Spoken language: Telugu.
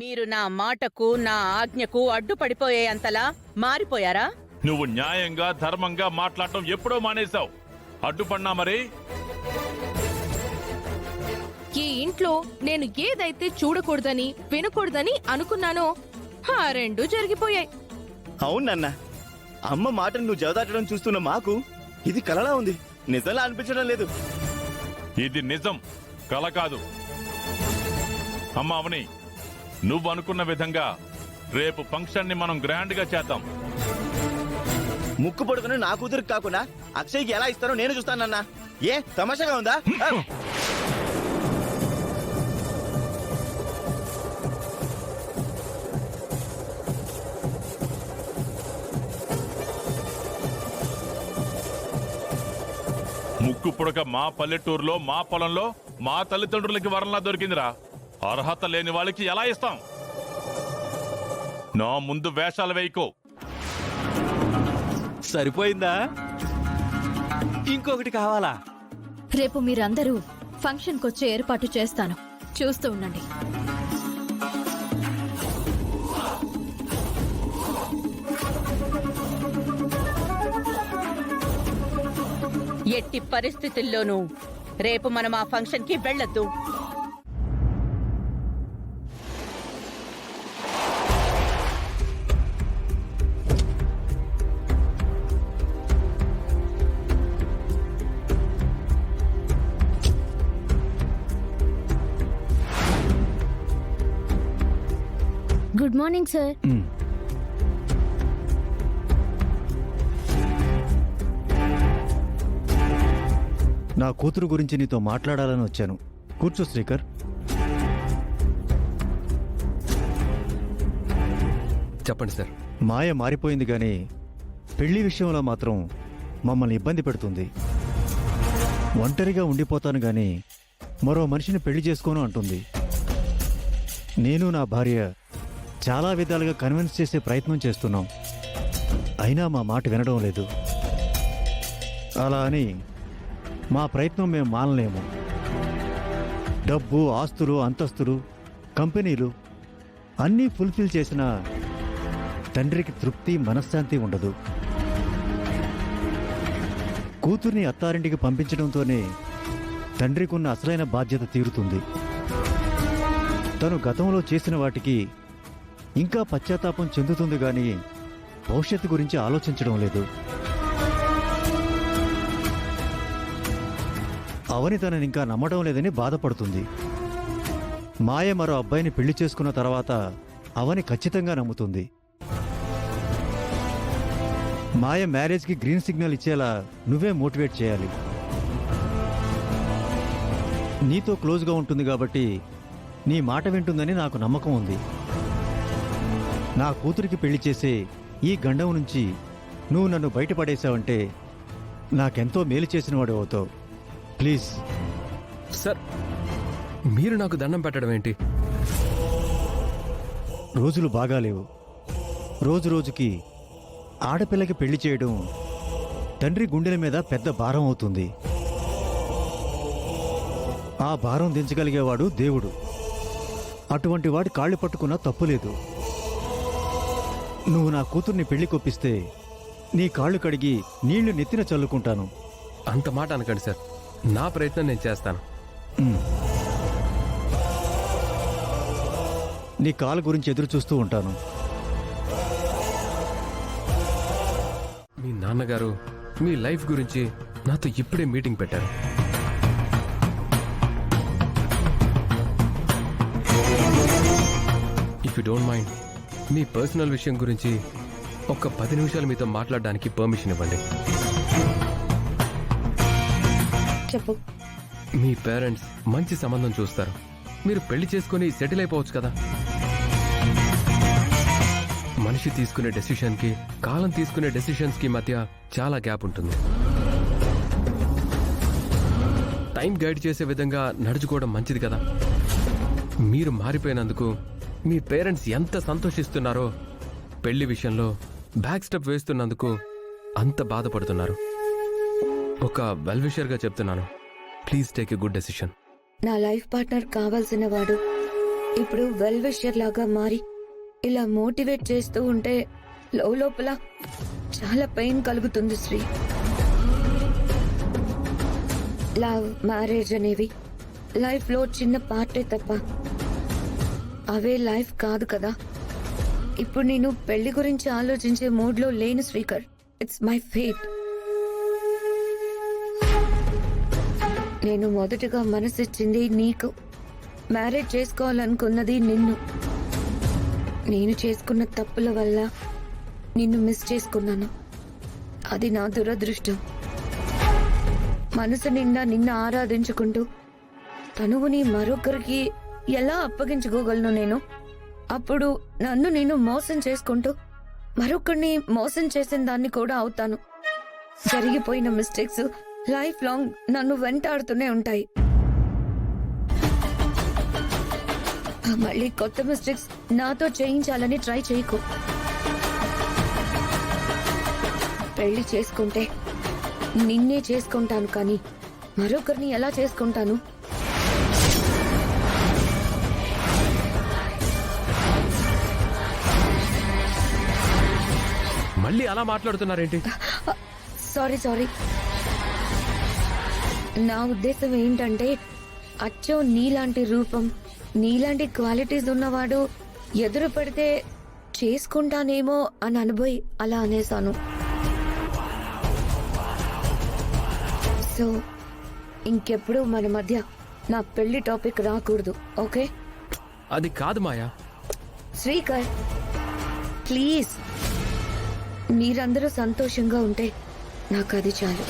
మీరు నా మాటకు నా ఆజ్ఞకు అడ్డుపడిపోయే అంతలా మారిపోయారా? నువ్వు న్యాయంగా ధర్మంగా మాట్లాడటం ఎప్పుడో మానేశావు. అడ్డుపడినా మరి? ఈ ఇంట్లో నేను ఏదైతే చూడకూడదని వినకూడదని అనుకున్నానో ఆ రెండు జరిగిపోయాయి. అవునన్నా, అమ్మ మాటను నువ్వు జవదాటడం చూస్తున్న మాకు ఇది కలలా ఉంది, నిజంలా అనిపించడం లేదు. ఇది నిజం, కల కాదు. అమ్మ అవని, నువ్వు అనుకున్న విధంగా రేపు ఫంక్షన్ ని మనం గ్రాండ్ గా చేద్దాం. ముక్కు పడుకుని నా కూతురికి కాకుండా అక్షయ్కి ఎలా ఇస్తారో నేను చూస్తానన్నా. ఏ తమాషాగా ఉందా? ముక్కు పుడక మా పల్లెటూరులో మా పొలంలో మా తల్లిదండ్రులకి వరంలా దొరికిందిరా. అర్హత లేని వాళ్ళకి ఎలా ఇస్తాం? నా ముందు వేషాలు వేయకో. సరిపోయిందా? ఇంకొకటి కావాలా? రేపు మీరందరూ ఫంక్షన్కి వచ్చే ఏర్పాటు చేస్తాను, చూస్తూ ఉండండి. ఎట్టి పరిస్థితుల్లోనూ రేపు మనం ఆ ఫంక్షన్ కి వెళ్ళొద్దు. Good morning sir. నా కూతురు గురించి నీతో మాట్లాడాలని వచ్చాను. కూర్చో శ్రీకర్. చెప్పండి సార్. మాయ మారిపోయింది గాని పెళ్లి విషయంలో మాత్రం మమ్మల్ని ఇబ్బంది పెడుతుంది. ఒంటరిగా ఉండిపోతాను గాని మరో మనిషిని పెళ్లి చేసుకోను అంటుంది. నేను నా భార్య చాలా విధాలుగా కన్విన్స్ చేసే ప్రయత్నం చేస్తున్నాం, అయినా మా మాట వినడం లేదు. అలా అని మా ప్రయత్నం మేము మానలేము. డబ్బు, ఆస్తులు, అంతస్తులు, కంపెనీలు అన్నీ ఫుల్ఫిల్ చేసిన తండ్రికి తృప్తి, మనశ్శాంతి ఉండదు. కూతుర్ని అత్తారింటికి పంపించడంతోనే తండ్రికి ఉన్న అసలైన బాధ్యత తీరుతుంది. తను గతంలో చేసిన వాటికి ఇంకా పశ్చాత్తాపం చెందుతుంది గాని భవిష్యత్తు గురించి ఆలోచించడం లేదు. అవని తనని ఇంకా నమ్మడం లేదని బాధపడుతుంది. మాయ మరో అబ్బాయిని పెళ్లి చేసుకున్న తర్వాత అవని ఖచ్చితంగా నమ్ముతుంది. మాయ మ్యారేజ్కి గ్రీన్ సిగ్నల్ ఇచ్చేలా నువ్వే మోటివేట్ చేయాలి. నీతో క్లోజ్గా ఉంటుంది కాబట్టి నీ మాట వింటుందని నాకు నమ్మకం ఉంది. నా కూతురికి పెళ్లి చేసే ఈ గండం నుంచి నువ్వు నన్ను బయటపడేశావంటే నాకెంతో మేలు చేసిన వాడు అవుతావు. ప్లీజ్ సార్, మీరు నాకు దండం పెట్టడం ఏంటి? రోజులు బాగాలేవు. రోజు రోజుకి ఆడపిల్లకి పెళ్లి చేయడం తండ్రి గుండెల మీద పెద్ద భారం అవుతుంది. ఆ భారం దించగలిగేవాడు దేవుడు. అటువంటి వాడి కాళ్ళు పట్టుకున్నా తప్పులేదు. నువ్వు నా కూతుర్ని పెళ్లి కొప్పిస్తే నీ కాళ్ళు కడిగి నీళ్లు నెత్తిన చల్లుకుంటాను. అంత మాట అనకండి సార్, నా ప్రయత్నం నేను చేస్తాను. నీ కాలు గురించి ఎదురు చూస్తూ ఉంటాను. మీ నాన్నగారు మీ లైఫ్ గురించి నాతో ఇప్పుడే మీటింగ్ పెట్టారు. If you don't mind, me personal విషయం గురించి ఒక 10 నిమిషాలు మీతో మాట్లాడడానికి పర్మిషన్ ఇవ్వండి. చెప్పు. మీ పేరెంట్స్ మంచి సంబంధం చూస్తారు. మీరు పెళ్లి చేసుకుని సెటిల్ అయిపోవచ్చు కదా. మనిషి తీసుకునే డెసిషన్కి, కాలం తీసుకునే డెసిషన్స్కి మధ్య చాలా గ్యాప్ ఉంటుంది. టైం గైడ్ చేసే విధంగా నడుచుకోవడం మంచిది కదా. మీరు మారిపోయినందుకు మీ పేరెంట్స్ ఎంత సంతోషిస్తున్నారో, పెళ్లి విషయంలో బ్యాక్ స్టెప్ వేస్తున్నందుకు అంత బాధపడుతున్నారు. ఒక వెల్ విషర్గా చెప్తున్నాను, please take a good decision. నా లైఫ్ పార్ట్నర్ కావాల్సిన వాడు ఇప్పుడు వెల్ విషర్ లాగా మారి ఇలా మోటివేట్ చేస్తూ ఉంటే లోపల చాలా పెయిన్ కలుగుతుంది శ్రీ. లవ్, మ్యారేజ్ అనేవి లైఫ్ లో చిన్న పార్టే తప్ప అవే లైఫ్ కాదు కదా. ఇప్పుడు నేను పెళ్లి గురించి ఆలోచించే మూడ్ లో లేను శ్రీకర్. It's my fate. నేను మొదటగా మనసిచ్చింది నీకు, మ్యారేజ్ చేసుకోవాలనుకున్నది నిన్ను. నేను చేసుకున్న తప్పుల వల్ల నిన్ను మిస్ చేసుకున్నాను. అది నా దురదృష్టం. మనసు నిండా నిన్ను ఆరాధించుకుంటూ తనువుని మరొకరికి ఎలా అప్పగించుకోగలను నేను? అప్పుడు నన్ను నేను మోసం చేసుకుంటూ మరొకరిని మోసం చేసిన దాన్ని కూడా అవుతాను. జరిగిపోయిన మిస్టేక్స్ లైఫ్ లాంగ్ నన్ను వెంటాడుతూనే ఉంటాయి. మళ్ళీ కొత్త మిస్టేక్స్ నాతో చేయించాలని ట్రై చేయకు. పెళ్లి చేసుకుంటే నిన్నే చేసుకుంటాను, కానీ మరొకరిని ఎలా చేసుకుంటాను? మళ్ళీ అలా మాట్లాడుతున్నారేంటి? సారీ. నా ఉద్దేశం ఏంటంటే, అచ్చం నీలాంటి రూపం, నీలాంటి క్వాలిటీస్ ఉన్నవాడు ఎదురు పడితే చేసుకుంటానేమో అని అనుభవి అలా అనేసాను. సో ఇంకెప్పుడు మన మధ్య నా పెళ్లి టాపిక్ రాకూడదు, ఓకే? అది కాదు మాయా. శ్రీకర్, ప్లీజ్. మీరందరూ సంతోషంగా ఉంటే నాకు అది చాలు.